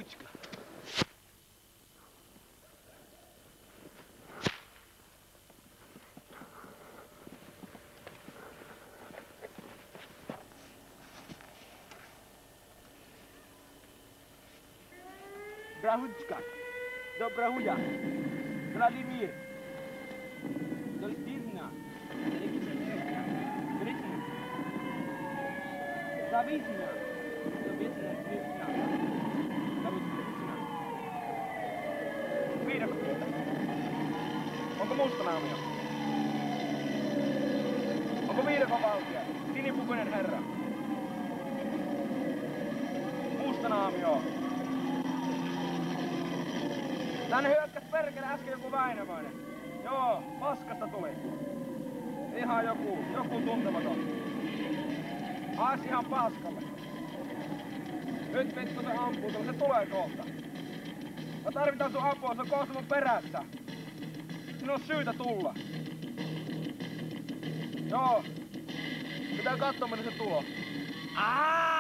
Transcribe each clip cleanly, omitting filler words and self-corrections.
Brahutska. Brahutska. Dobra huja. Vladimir. Dostizna. Britna. Zavisna. Zavisna. Britna. Zavisna. Viidakko. Onko mustanaamio? Onko viidakon valtia? Sinipukuinen herra. Mustanaamio. Tänne hyökkäs perkele äsken joku Väinämöinen. Joo, paskasta tuli. Ihan joku tuntematon. Haas ihan paskalle. Nyt vittu se ampuu, se tulee kohta. Mä tarvitaan sun apua, se on kohta mun perässä. Sinun on syytä tulla. Joo. Pitää katsoa, miten se tulo. Aaaa!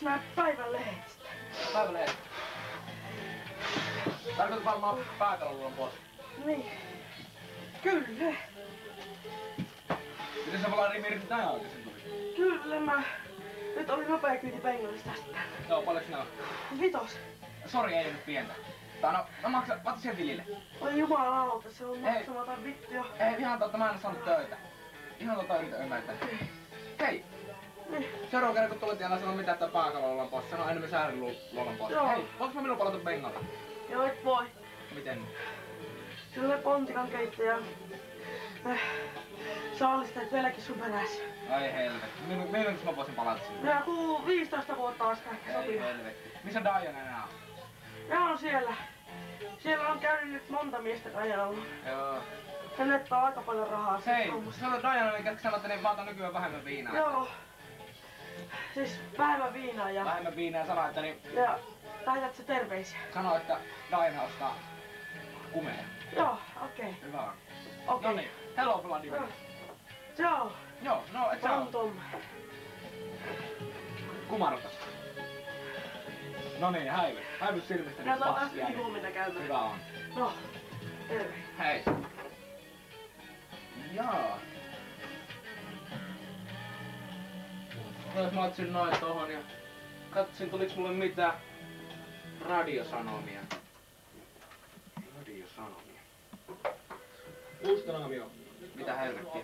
Nää päivänlehdistä. Päivänlehdistä. Tarkoitus varmaan pääkaloluun pois. Niin. Kyllä. Miten sä Vladimir tänään oikeesti tuli? Kyllä nyt oli nopea kyyti Bengalista tästä. Joo, paljonko sinä on? 5. Sori, ei nyt pientä. Mä maksan sen tilille. Oi jumalauta, se on maksamaton vittu. Ei, ihan totta, mä en oo saanut töitä. Ihan totta yritän ymmärtää. Hei! Seuraavan kerran kun tulet ja sano mitä että pääkaloluolan pois, sano enemmän sääriluolan pois. Joo. Hei, voinko mä minun palata Bengalaan? Joo, et voi. Miten? Sille pontikan keittäjä. Saalisteet vieläkin sun perässä. Ai helvetti. Milloin mä voisin palata sinne? Joku 15 vuotta olisiko ehkä Ei sopiva. helvetti. Missä Diana enää on? Ja on siellä. Siellä on käynyt nyt monta miestä Dianalla. Joo. Se nettää aika paljon rahaa. Hei, sano Diana, mikä sanotte, niin mä otan nykyään vähemmän viinaa. Joo. Siis vähemmän viinaa ja... Vähemmän viinaa ja sano, että niin... Ja lähetät se terveisiä. Sano, että Diana ostaa kumeja. Joo, okei. Hyvä on. Okei. Noniin, hello Vladimir. Joo. Joo, no et sä oo. Tom. Kumartas. Noniin, häivy silmistä nyt Katsotaan passia. taas huomenna käymään. Hyvä on. No, terve. Hei. Jaa. Jos mä otsin noin tohon ja katsin tuliks mulle mitään radiosanomia. Radiosanomia. Mustanaamio. Mitä helvettiä?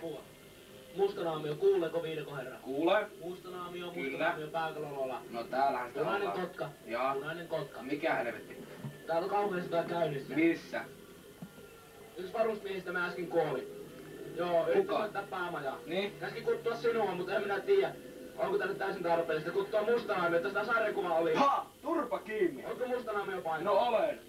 Mustanaamio, kuuleeko viidakon herra? Kuule. Mustanaamio, Kyllä. mustanaamio, pääkalolola. No täällähän sitä Punainen ollaan. kotka. Jaa. Punainen kotka. Mikä helvetti? Täällä on kauheista käynnissä. Missä? Yksi varusmiehistä mä äsken kuoli. Joo, yritti soittaa päämajaa. Niin? Käski kuttua sinua, mutta en minä tiedä. Onko tänne täysin tarpeellista kuttua mustanaamio, että sitä sarjakuva oli. Ha! Turpa kiinni! Onko mustanaamio painaa? No olen.